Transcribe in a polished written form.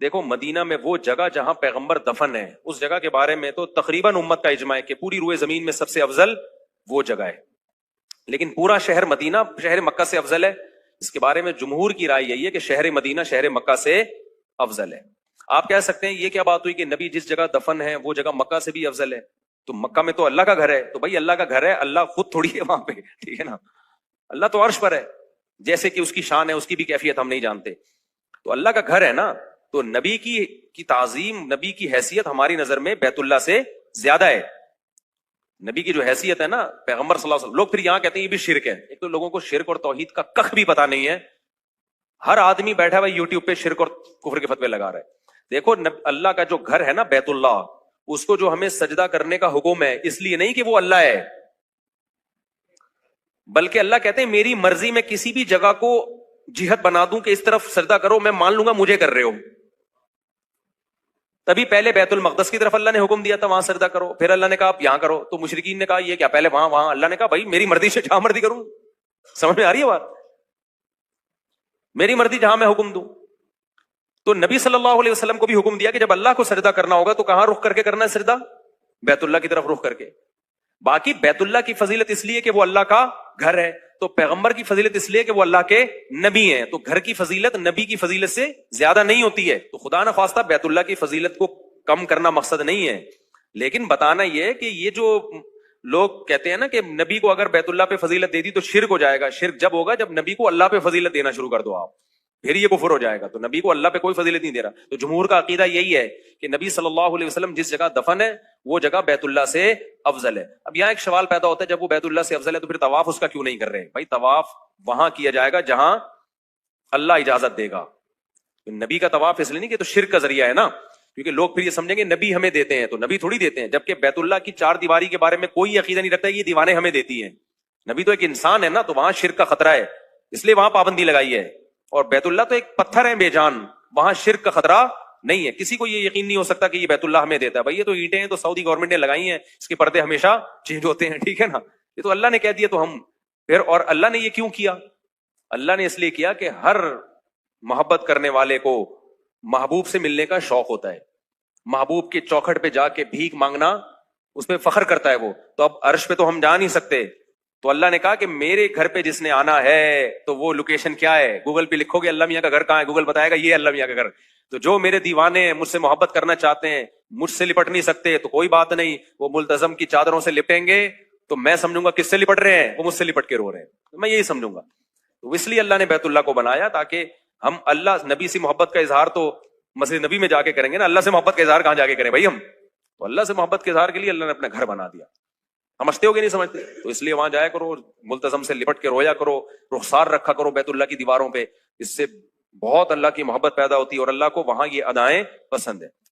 دیکھو مدینہ میں وہ جگہ جہاں پیغمبر دفن ہے، اس جگہ کے بارے میں تو تقریباً امت کا اجماع ہے کہ پوری روئے زمین میں سب سے افضل وہ جگہ ہے، لیکن پورا شہر مدینہ شہر مکہ سے افضل ہے؟ اس کے بارے میں جمہور کی رائے یہی ہے کہ شہر مدینہ شہر مکہ سے افضل ہے۔ آپ کہہ سکتے ہیں یہ کیا بات ہوئی کہ نبی جس جگہ دفن ہے وہ جگہ مکہ سے بھی افضل ہے؟ تو مکہ میں تو اللہ کا گھر ہے، تو بھائی اللہ کا گھر ہے، اللہ خود تھوڑی ہے وہاں پہ، ٹھیک ہے نا، اللہ تو عرش پر ہے، جیسے کہ اس کی شان ہے، اس کی بھی کیفیت ہم نہیں جانتے، تو اللہ کا گھر ہے نا، تو نبی کی تعظیم، نبی کی حیثیت ہماری نظر میں بیت اللہ سے زیادہ ہے۔ نبی کی جو حیثیت ہے نا پیغمبر صلی اللہ علیہ وسلم، لوگ پھر یہاں کہتے ہیں یہ بھی شرک ہے۔ ایک تو لوگوں کو شرک اور توحید کا کخ بھی پتا نہیں ہے، ہر آدمی بیٹھا ہوا یوٹیوب پہ شرک اور کفر کے فتوے لگا رہا ہے۔ دیکھو اللہ کا جو گھر ہے نا بیت اللہ، اس کو جو ہمیں سجدہ کرنے کا حکم ہے، اس لیے نہیں کہ وہ اللہ ہے، بلکہ اللہ کہتے ہیں میری مرضی میں کسی بھی جگہ کو جہت بنا دوں کہ اس طرف سجدہ کرو، میں مان لوں گا مجھے کر رہے ہو۔ تبھی پہلے بیت المقدس کی طرف اللہ نے حکم دیا تھا وہاں سجدہ کرو، پھر اللہ نے کہا آپ یہاں کرو، تو مشرکین نے کہا یہ کیا، پہلے وہاں اللہ نے کہا بھائی میری مرضی سے جہاں مرضی کروں، سمجھ میں آ رہی ہے بات، میری مرضی جہاں میں حکم دوں۔ تو نبی صلی اللہ علیہ وسلم کو بھی حکم دیا کہ جب اللہ کو سجدہ کرنا ہوگا تو کہاں رخ کر کے کرنا ہے سجدہ؟ بیت اللہ کی طرف رخ کر کے۔ باقی بیت اللہ کی فضیلت اس لیے کہ وہ اللہ کا گھر ہے، تو پیغمبر کی فضیلت اس لیے کہ وہ اللہ کے نبی ہیں، تو گھر کی فضیلت نبی کی فضیلت سے زیادہ نہیں ہوتی ہے۔ تو خدا نہ خواستہ بیت اللہ کی فضیلت کو کم کرنا مقصد نہیں ہے، لیکن بتانا یہ ہے کہ یہ جو لوگ کہتے ہیں نا کہ نبی کو اگر بیت اللہ پہ فضیلت دے دی تو شرک ہو جائے گا، شرک جب ہوگا جب نبی کو اللہ پہ فضیلت دینا شروع کر دو آپ، پھر یہ کفر ہو جائے گا۔ تو نبی کو اللہ پہ کوئی فضیلت نہیں دے رہا۔ تو جمہور کا عقیدہ یہی ہے کہ نبی صلی اللہ علیہ وسلم جس جگہ دفن ہے وہ جگہ بیت اللہ سے افضل ہے۔ اب یہاں ایک سوال پیدا ہوتا ہے، جب وہ بیت اللہ سے افضل ہے تو پھر طواف اس کا کیوں نہیں کر رہے؟ بھائی طواف وہاں کیا جائے گا جہاں اللہ اجازت دے گا، نبی کا طواف اس لیے نہیں کہ تو شرک کا ذریعہ ہے نا، کیونکہ لوگ پھر یہ سمجھیں گے نبی ہمیں دیتے ہیں، تو نبی تھوڑی دیتے ہیں، جبکہ بیت اللہ کی چار دیواری کے بارے میں کوئی عقیدہ نہیں رکھتا ہے یہ دیوانیں ہمیں دیتی ہیں۔ نبی تو ایک انسان ہے نا، تو وہاں شرک کا خطرہ ہے، اس لیے وہاں پابندی لگائی ہے، اور بیت اللہ تو ایک پتھر ہے بے جان، وہاں شرک کا خطرہ نہیں ہے۔ کسی کو یہ یقین نہیں ہو سکتا کہ یہ بیت اللہ ہمیں دیتا ہے، بھائی یہ تو اینٹیں ہیں تو سعودی گورنمنٹ نے لگائی ہیں، اس کے پردے ہمیشہ چینج ہوتے ہیں، ٹھیک ہے نا، یہ تو اللہ نے کہہ دیا تو ہم پھر۔ اور اللہ نے یہ کیوں کیا؟ اللہ نے اس لیے کیا کہ ہر محبت کرنے والے کو محبوب سے ملنے کا شوق ہوتا ہے، محبوب کے چوکھٹ پہ جا کے بھیک مانگنا اس پہ فخر کرتا ہے وہ۔ تو اب عرش پہ تو ہم جا نہیں سکتے، تو اللہ نے کہا کہ میرے گھر پہ جس نے آنا ہے تو وہ لوکیشن کیا ہے، گوگل پہ لکھو گے اللہ میاں کا گھر کہاں ہے، گوگل بتائے گا یہ اللہ میاں کا گھر۔ تو جو میرے دیوانے ہیں، مجھ سے محبت کرنا چاہتے ہیں، مجھ سے لپٹ نہیں سکتے تو کوئی بات نہیں، وہ ملتزم کی چادروں سے لپٹیں گے تو میں سمجھوں گا کس سے لپٹ رہے ہیں، وہ مجھ سے لپٹ کے رو رہے ہیں، میں یہی سمجھوں گا۔ تو اس لیے اللہ نے بیت اللہ کو بنایا تاکہ ہم اللہ نبی سے محبت کا اظہار تو مسجد نبی میں جا کے کریں گے نا، اللہ سے محبت کا اظہار کہاں جا کے کریں بھائی ہم؟ تو اللہ سے محبت کے اظہار کے لیے اللہ نے اپنا گھر بنا دیا۔ سمجھتے ہو کہ نہیں سمجھتے؟ تو اس لیے وہاں جایا کرو، ملتزم سے لپٹ کے رویا کرو، رخسار رکھا کرو بیت اللہ کی دیواروں پہ، اس سے بہت اللہ کی محبت پیدا ہوتی ہے اور اللہ کو وہاں یہ ادائیں پسند ہے۔